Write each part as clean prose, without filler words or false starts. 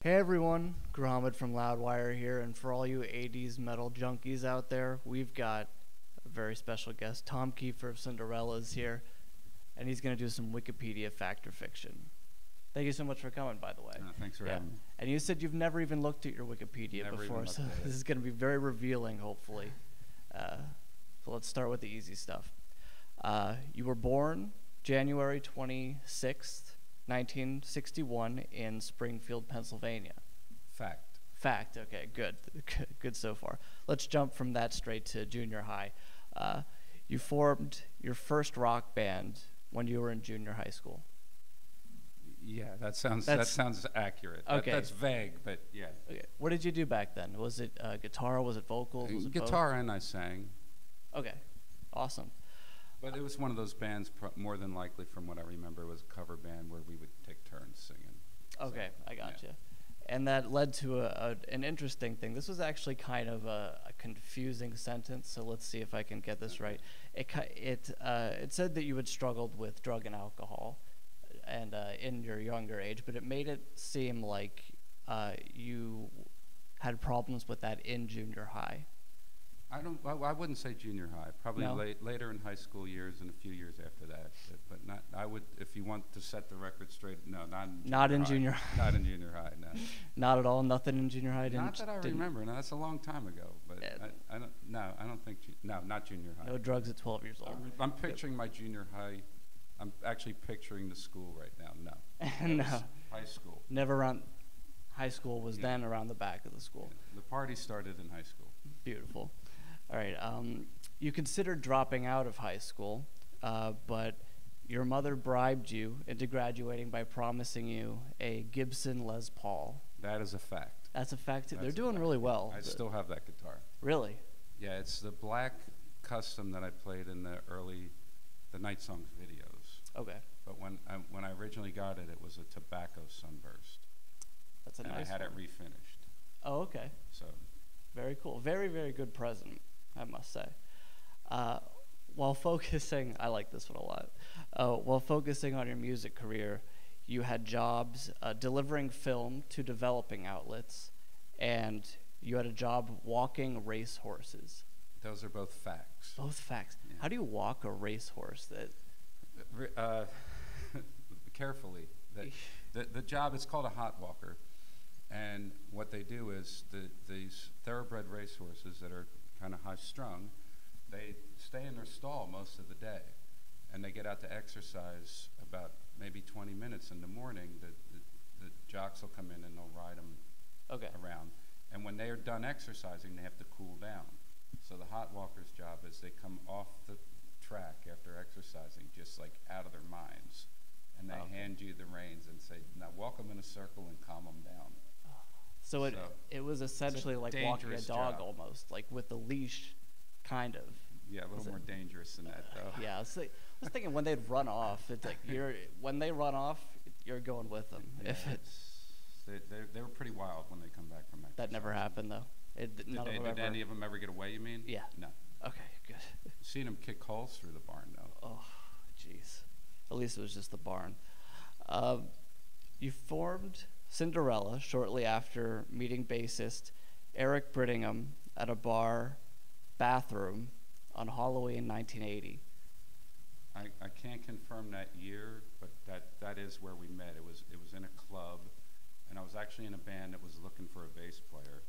Hey everyone, Gruhamed from Loudwire here, and for all you 80s metal junkies out there, we've got a very special guest. Tom Keifer of Cinderella is here, and he's going to do some Wikipedia fact or fiction. Thank you so much for coming, by the way. Thanks for having me. And you said you've never even looked at your Wikipedia before, so this is going to be very revealing, hopefully. So let's start with the easy stuff. You were born January 26th, 1961 in Springfield, Pennsylvania. Fact, okay, good. Good so far. Let's jump from that straight to junior high. You formed your first rock band when you were in junior high school. Yeah, that sounds accurate. Okay. That's vague, but yeah. Okay. What did you do back then? Was it guitar? Was it vocals? Was it guitar both? and I sang. Okay, awesome. But it was one of those bands, more than likely from what I remember, it was a cover band where we would take turns singing. Okay, so, I gotcha. And that led to an interesting thing. This was actually kind of a confusing sentence, so let's see if I can get this right. It said that you had struggled with drug and alcohol and in your younger age, but it made it seem like you had problems with that in junior high. I wouldn't say junior high. Probably No? later in high school years and a few years after that. But not. I would, if you want to set the record straight. No, not in junior high. Not in junior high. No. Not at all. Nothing in junior high. Not that I remember. No, that's a long time ago. But I don't. No, I don't think. No, not junior high. No drugs at 12 years old. I'm picturing my junior high. I'm actually picturing the school right now. No. No. High school. Never around. High school was then around the back of the school. Yeah. The party started in high school. Beautiful. All right. You considered dropping out of high school, but your mother bribed you into graduating by promising you a Gibson Les Paul. That is a fact. That's a fact. They're doing really well. I still have that guitar. Really? Yeah, it's the black custom that I played in the Night Songs videos. Okay. But when I originally got it, it was a tobacco sunburst. That's a nice one. And I had it refinished. Oh, okay. So. Very cool. Very, very good present, I must say. While focusing, I like this one a lot. While focusing on your music career, you had jobs delivering film to developing outlets, and you had a job walking race horses. Those are both facts. Both facts. Yeah. How do you walk a racehorse? Carefully. The job is called a hot walker, and what they do is these thoroughbred racehorses that are kind of high-strung, they stay in their stall most of the day, and they get out to exercise about maybe 20 minutes in the morning. The jocks will come in and they'll ride them around, and when they are done exercising, they have to cool down. So the hot walker's job is they come off the track after exercising, just like out of their minds, and they hand you the reins and say, "Now walk them in a circle and calm them down." So it was essentially like walking a dog almost, like with a leash, kind of. Yeah, a little more dangerous than that, though. Yeah, I was thinking when they'd run off, it's like when they run off, you're going with them. Yeah, they were pretty wild when they come back from exercise. That never happened, though. Did any of them ever get away, you mean? Yeah. No. Okay, good. Seen them kick holes through the barn, though. Oh, jeez. At least it was just the barn. You formed Cinderella shortly after meeting bassist Eric Brittingham at a bar bathroom on Halloween 1980. I can't confirm that year, but that is where we met. It was in a club, and I was actually in a band that was looking for a bass player.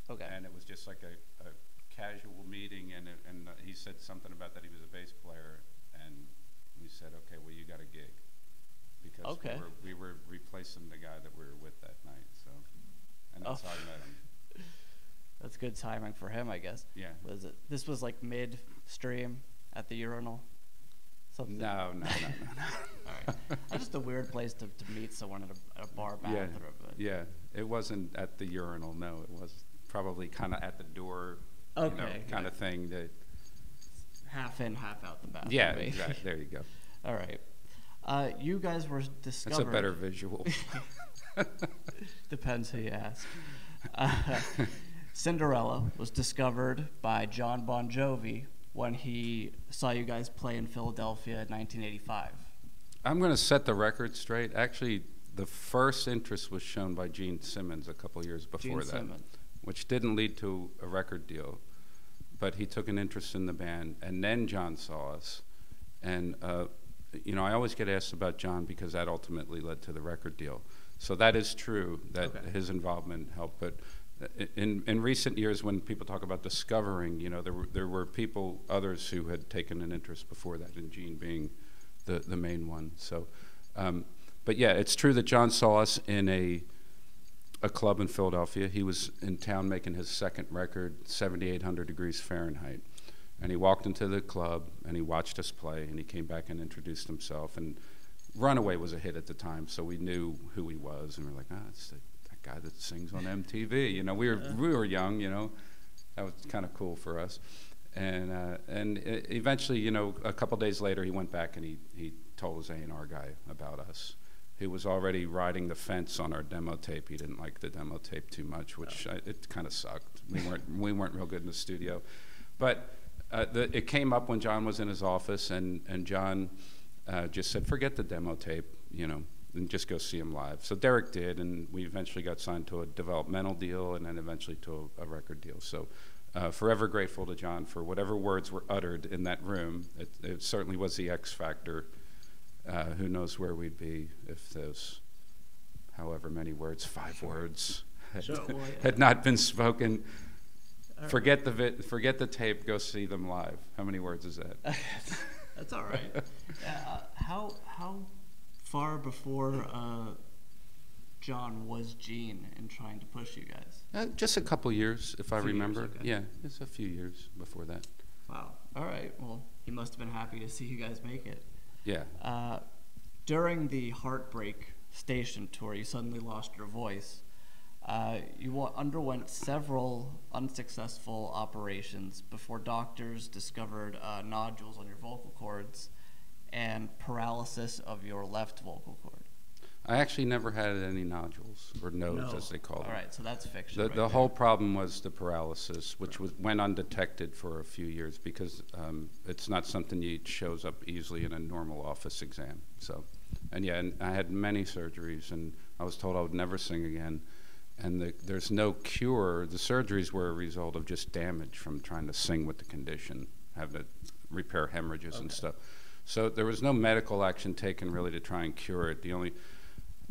Okay. And it was just like a casual meeting, and he said something about that he was a bass player, and we said, okay, well, you got a gig. Because we were replacing the guy that we were with that night, so, and that's how I met him. That's good timing for him, I guess. Yeah. This was like midstream at the urinal? Something? No. All right. That's just a weird place to meet someone at a bar bathroom. Yeah, it wasn't at the urinal, no. It was probably kind of at the door, kind of thing. That half in, half out the bathroom. Yeah, exactly. There you go. All right. You guys were discovered. That's a better visual. Depends who you ask. Cinderella was discovered by John Bon Jovi when he saw you guys play in Philadelphia in 1985. I'm going to set the record straight. Actually, the first interest was shown by Gene Simmons a couple years before that, which didn't lead to a record deal, but he took an interest in the band, and then John saw us, and you know, I always get asked about John because that ultimately led to the record deal. So that is true that his involvement helped, but in recent years, when people talk about discovering, you know, there were people, others who had taken an interest before that, and Gene being the main one. So, but yeah, it's true that John saw us in a club in Philadelphia. He was in town making his second record, 7,800 degrees Fahrenheit, and he walked into the club and he watched us play, and he came back and introduced himself. And Runaway was a hit at the time, so we knew who he was, and we were like, it's that guy that sings on MTV. You know, we were young. You know, that was kind of cool for us. And eventually, you know, a couple days later, he went back and he told his A&R guy about us, who was already riding the fence on our demo tape. He didn't like the demo tape too much, which it kind of sucked. We weren't real good in the studio, but it came up when John was in his office, and John just said, "Forget the demo tape, you know, and just go see him live." So Derek did, and we eventually got signed to a developmental deal, and then eventually to a record deal. So forever grateful to John for whatever words were uttered in that room. It certainly was the X factor. Who knows where we'd be if those, however many words, 5 words, had not been spoken. Forget the tape, go see them live. How many words is that? That's all right. How far before John was Gene in trying to push you guys? Just a couple years, if I remember. Years, okay. Yeah, it's a few years before that. Wow. All right. Well, he must have been happy to see you guys make it. Yeah. During the Heartbreak Station tour, you suddenly lost your voice. You underwent several unsuccessful operations before doctors discovered nodules on your vocal cords and paralysis of your left vocal cord. I actually never had any nodules, or nodes, as they call them. All right, so that's fiction. The whole problem was the paralysis, which went undetected for a few years because it's not something that shows up easily in a normal office exam. So, and I had many surgeries, and I was told I would never sing again. And there's no cure. The surgeries were a result of just damage from trying to sing with the condition, have to repair hemorrhages and stuff. So there was no medical action taken really to try and cure it. The only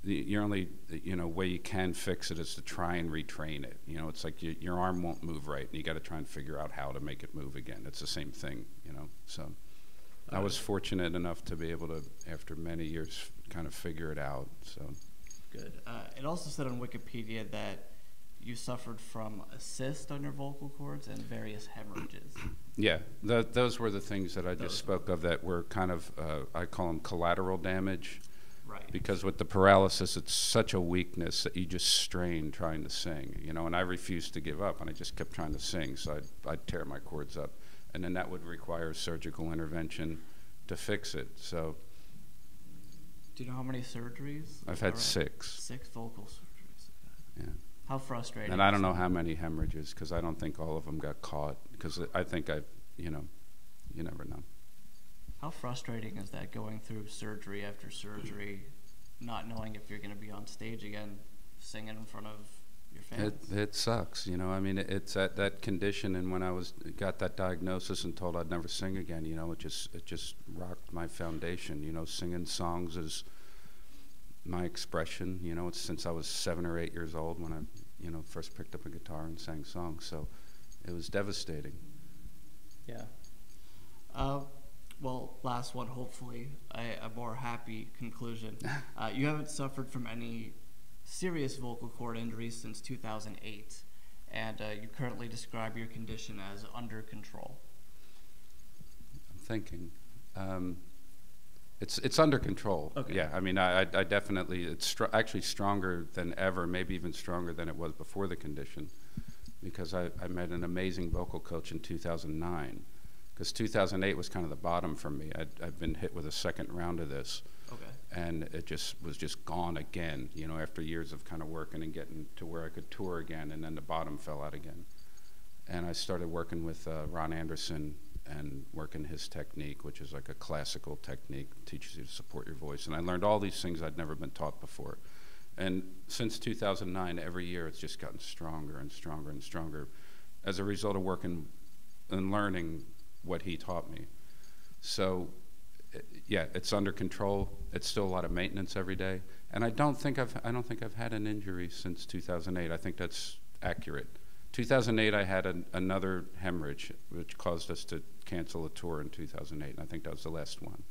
way you can fix it is to try and retrain it. You know, it's like your arm won't move right, and you got to try and figure out how to make it move again. It's the same thing, you know. So I was fortunate enough to be able to, after many years, kind of figure it out. So. Good. It also said on Wikipedia that you suffered from a cyst on your vocal cords and various hemorrhages. Yeah, those were the things that I just spoke of that were kind of, I call them collateral damage. Right. Because with the paralysis, it's such a weakness that you just strain trying to sing, you know, and I refused to give up, and I just kept trying to sing, so I'd tear my cords up, and then that would require surgical intervention to fix it, so. Do you know how many surgeries? I've had 6. 6 vocal surgeries. Yeah. How frustrating. And I don't know how many hemorrhages, because I don't think all of them got caught, because I think you never know. How frustrating is that, going through surgery after surgery, not knowing if you're going to be on stage again, singing in front of your fans? It sucks, you know. I mean, it's at that condition, and when I got that diagnosis and told I'd never sing again, you know, it just rocked my foundation. You know, singing songs is my expression. You know, it's since I was 7 or 8 years old when I, you know, first picked up a guitar and sang songs. So it was devastating. Yeah. Well, last one, hopefully, a more happy conclusion. You haven't suffered from any serious vocal cord injuries since 2008, and you currently describe your condition as under control. I'm thinking. It's under control. Okay. Yeah, I mean, I definitely, it's actually stronger than ever, maybe even stronger than it was before the condition, because I met an amazing vocal coach in 2009. Because 2008 was kind of the bottom for me. I'd been hit with a second round of this, and it was just gone again. You know, after years of kind of working and getting to where I could tour again, and then the bottom fell out again. And I started working with Ron Anderson and working his technique, which is like a classical technique, teaches you to support your voice. And I learned all these things I'd never been taught before. And since 2009, every year it's just gotten stronger and stronger and stronger as a result of working and learning what he taught me. So, yeah, it's under control. It's still a lot of maintenance every day, and I don't think I've had an injury since 2008. I think that's accurate. 2008, I had another hemorrhage, which caused us to cancel a tour in 2008, and I think that was the last one.